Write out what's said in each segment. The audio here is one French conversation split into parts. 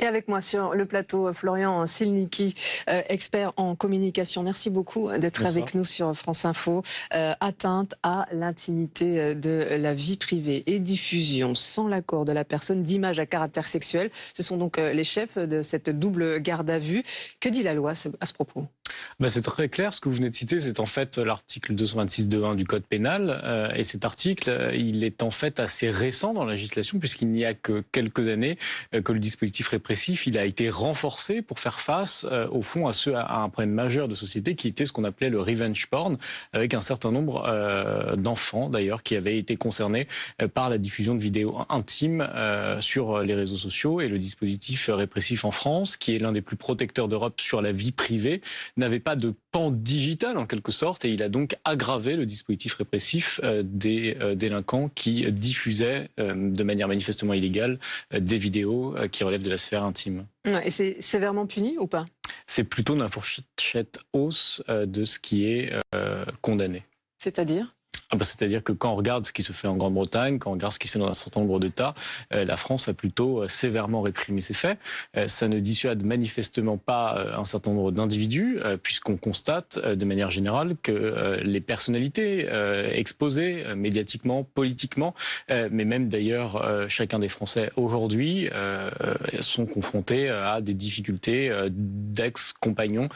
Et avec moi sur le plateau, Florian Silnicki, expert en communication. Merci beaucoup d'être avec nous sur France Info. Atteinte à l'intimité de la vie privée et diffusion sans l'accord de la personne d'images à caractère sexuel. Ce sont donc les chefs de cette double garde à vue. Que dit la loi à ce propos ? C'est très clair, ce que vous venez de citer, c'est en fait l'article 226.2.1 du Code pénal. Et cet article, il est en fait assez récent dans la législation, puisqu'il n'y a que quelques années que le dispositif répressif il a été renforcé pour faire face, au fond, à un problème majeur de société qui était ce qu'on appelait le revenge porn, avec un certain nombre d'enfants, d'ailleurs, qui avaient été concernés par la diffusion de vidéos intimes sur les réseaux sociaux. Et le dispositif répressif en France, qui est l'un des plus protecteurs d'Europe sur la vie privée, n'avait pas de pan digital en quelque sorte, et il a donc aggravé le dispositif répressif des délinquants qui diffusaient de manière manifestement illégale des vidéos qui relèvent de la sphère intime. Et c'est sévèrement puni ou pas ? C'est plutôt dans la fourchette hausse de ce qui est condamné. C'est-à-dire ? C'est-à-dire que quand on regarde ce qui se fait en Grande-Bretagne, quand on regarde ce qui se fait dans un certain nombre d'États, la France a plutôt sévèrement réprimé ces faits. Ça ne dissuade manifestement pas un certain nombre d'individus, puisqu'on constate de manière générale que les personnalités exposées médiatiquement, politiquement, mais même d'ailleurs chacun des Français aujourd'hui sont confrontés à des difficultés d'ex-compagnons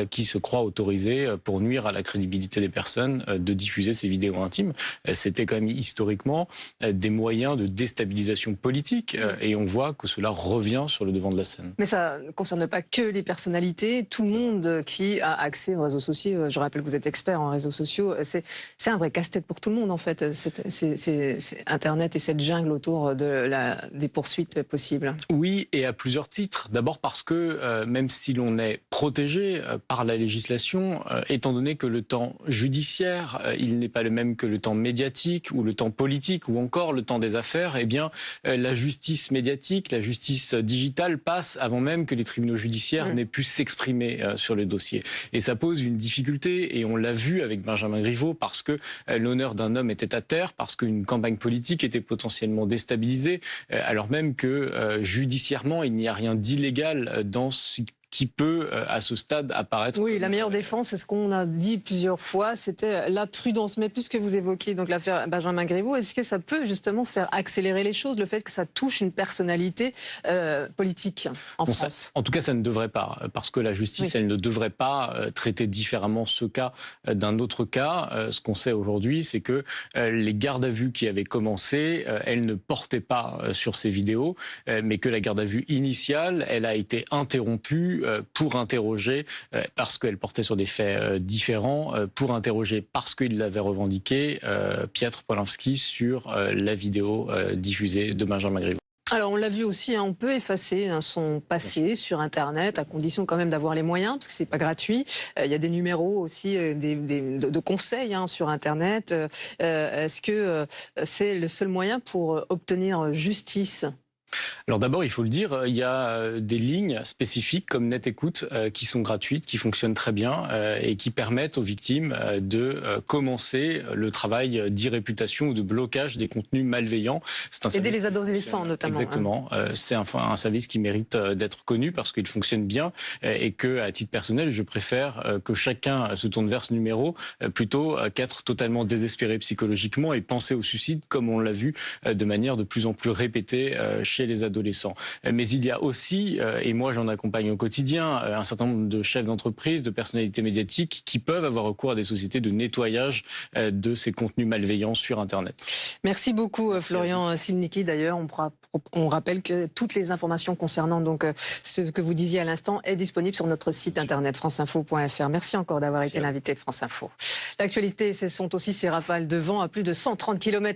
qui se croient autorisés pour nuire à la crédibilité des personnes de diffuser ces vidéos intimes. C'était quand même historiquement des moyens de déstabilisation politique et on voit que cela revient sur le devant de la scène. Mais ça ne concerne pas que les personnalités, tout le monde qui a accès aux réseaux sociaux. Je rappelle que vous êtes expert en réseaux sociaux. C'est un vrai casse-tête pour tout le monde en fait, c'est Internet et cette jungle autour des poursuites possibles. Oui, et à plusieurs titres. D'abord parce que même si l'on est protégé par la législation, étant donné que le temps judiciaire, il n'est pas le même que le temps médiatique ou le temps politique ou encore le temps des affaires, eh bien la justice médiatique, la justice digitale passe avant même que les tribunaux judiciaires n'aient pu s'exprimer sur le dossier. Et ça pose une difficulté, et on l'a vu avec Benjamin Griveaux, parce que l'honneur d'un homme était à terre, parce qu'une campagne politique était potentiellement déstabilisée, alors même que judiciairement il n'y a rien d'illégal dans ce qui peut, à ce stade, apparaître... Oui, la meilleure défense, c'est ce qu'on a dit plusieurs fois, c'était la prudence. Mais puisque vous évoquez donc l'affaire Benjamin Griveaux, est-ce que ça peut justement faire accélérer les choses, le fait que ça touche une personnalité politique en France ? En tout cas, ça ne devrait pas, parce que la justice, elle ne devrait pas traiter différemment ce cas d'un autre cas. Ce qu'on sait aujourd'hui, c'est que les gardes à vue qui avaient commencé, elles ne portaient pas sur ces vidéos, mais que la garde à vue initiale, elle a été interrompue pour interroger, parce qu'elle portait sur des faits différents, pour interroger, parce qu'il l'avait revendiqué, Piotr Polowski sur la vidéo diffusée de Benjamin Griveaux. Alors on l'a vu aussi, on peut effacer son passé sur Internet, à condition quand même d'avoir les moyens, parce que c'est pas gratuit. Il y a des numéros aussi de conseils sur Internet. Est-ce que c'est le seul moyen pour obtenir justice ? Alors d'abord, il faut le dire, il y a des lignes spécifiques comme Net Écoute qui sont gratuites, qui fonctionnent très bien et qui permettent aux victimes de commencer le travail d'irréputation ou de blocage des contenus malveillants. Aider les adolescents notamment. Exactement. C'est un service qui mérite d'être connu parce qu'il fonctionne bien et que, à titre personnel, je préfère que chacun se tourne vers ce numéro plutôt qu'être totalement désespéré psychologiquement et penser au suicide comme on l'a vu de manière de plus en plus répétée chez les adolescents. Mais il y a aussi, et moi j'en accompagne au quotidien, un certain nombre de chefs d'entreprise, de personnalités médiatiques qui peuvent avoir recours à des sociétés de nettoyage de ces contenus malveillants sur Internet. Merci beaucoup Florian Silnicki. D'ailleurs, on rappelle que toutes les informations concernant donc ce que vous disiez à l'instant est disponible sur notre site internet franceinfo.fr. Merci encore d'avoir été l'invité de France Info. L'actualité, ce sont aussi ces rafales de vent à plus de 130 km